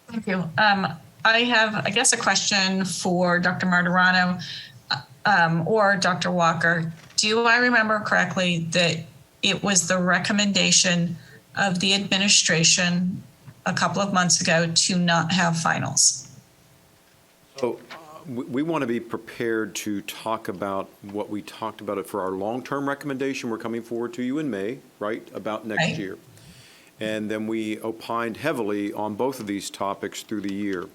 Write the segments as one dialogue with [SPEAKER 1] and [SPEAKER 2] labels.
[SPEAKER 1] Thank you. I have, I guess, a question for Dr. Martirano or Dr. Walker. Do I remember correctly that it was the recommendation of the administration a couple of months ago to not have finals?
[SPEAKER 2] So we want to be prepared to talk about what we talked about it for our long-term recommendation. We're coming forward to you in May, right, about next year. And then we opined heavily on both of these topics through the year.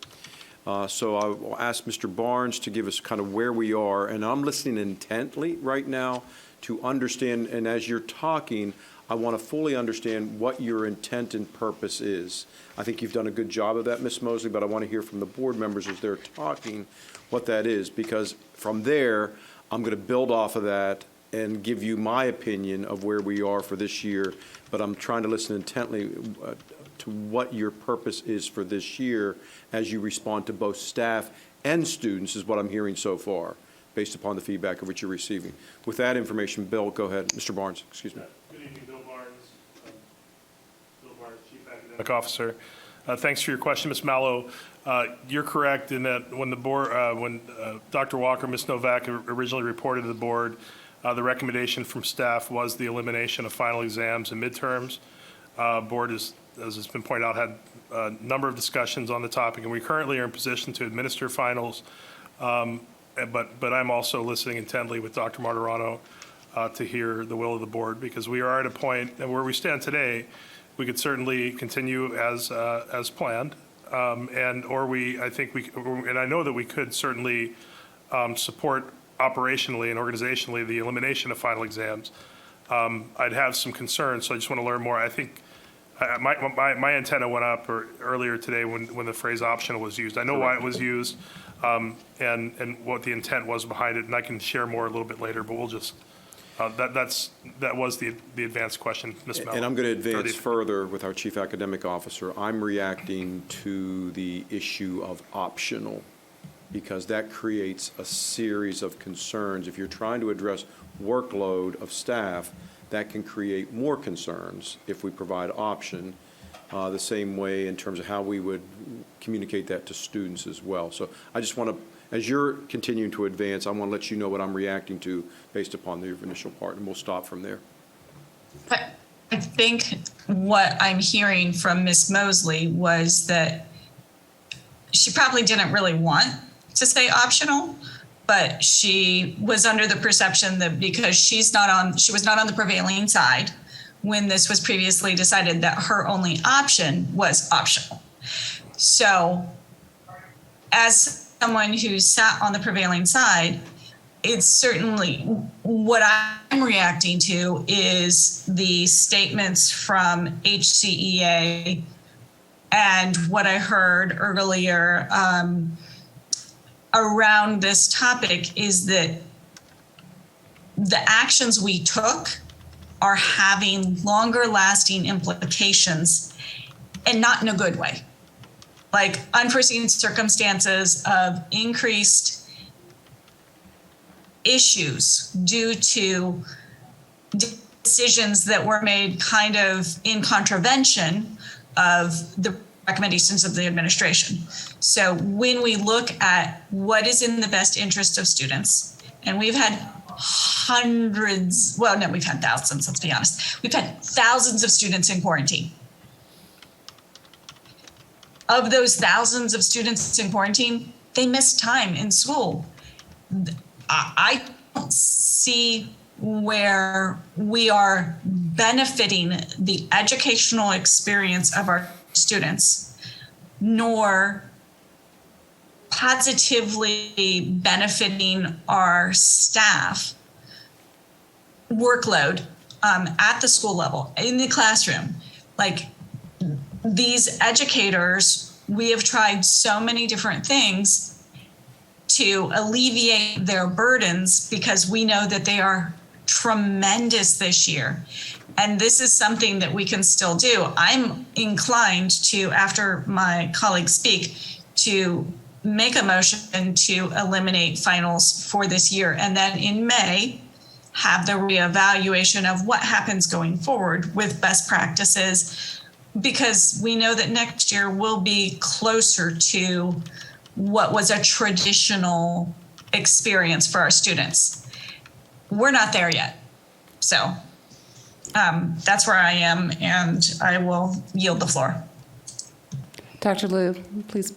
[SPEAKER 2] So I will ask Mr. Barnes to give us kind of where we are, and I'm listening intently right now to understand, and as you're talking, I want to fully understand what your intent and purpose is. I think you've done a good job of that, Ms. Mosley, but I want to hear from the board members as they're talking what that is, because from there, I'm going to build off of that and give you my opinion of where we are for this year, but I'm trying to listen intently to what your purpose is for this year as you respond to both staff and students is what I'm hearing so far, based upon the feedback of what you're receiving. With that information, Bill, go ahead. Mr. Barnes, excuse me.
[SPEAKER 3] Good evening, Bill Barnes. Bill Barnes, Chief Academic Officer. Thanks for your question, Ms. Mallo. You're correct in that when the board, when Dr. Walker, Ms. Novak originally reported to the board, the recommendation from staff was the elimination of final exams and midterms. Board is, as has been pointed out, had a number of discussions on the topic, and we currently are in position to administer finals. But I'm also listening intently with Dr. Martirano to hear the will of the board, because we are at a point where we stand today. We could certainly continue as planned, and I know that we could certainly support operationally and organizationally the elimination of final exams. I'd have some concerns, so I just want to learn more. I think my antenna went up earlier today when the phrase optional was used. I know why it was used and what the intent was behind it, and I can share more a little bit later, but we'll just, that was the advanced question, Ms. Mallo.
[SPEAKER 2] And I'm going to advance further with our Chief Academic Officer. I'm reacting to the issue of optional, because that creates a series of concerns. If you're trying to address workload of staff, that can create more concerns if we provide option, the same way in terms of how we would communicate that to students as well. So I just want to, as you're continuing to advance, I want to let you know what I'm reacting to based upon the initial part, and we'll stop from there.
[SPEAKER 1] I think what I'm hearing from Ms. Mosley was that she probably didn't really want to say optional, but she was under the perception that because she was not on the prevailing side when this was previously decided, that her only option was optional. So as someone who sat on the prevailing side, it's certainly what I'm reacting to is the statements from HCEA and what I heard earlier around this topic is that the actions we took are having longer lasting implications, and not in a good way. Like unforeseen circumstances of increased issues due to decisions that were made kind of in contravention of the recommendations of the administration. So when we look at what is in the best interest of students, and we've had hundreds, well, no, we've had thousands, let's be honest. We've had thousands of students in quarantine. Of those thousands of students in quarantine, they missed time in school. I don't see where we are benefiting the educational experience of our students, nor positively benefiting our staff workload at the school level, in the classroom. Like these educators, we have tried so many different things to alleviate their burdens because we know that they are tremendous this year. And this is something that we can still do. I'm inclined to, after my colleagues speak, to make a motion to eliminate finals for this year. And then in May, have the reevaluation of what happens going forward with best practices because we know that next year will be closer to what was a traditional experience for our students. We're not there yet. So that's where I am, and I will yield the floor.
[SPEAKER 4] Dr. Liu, please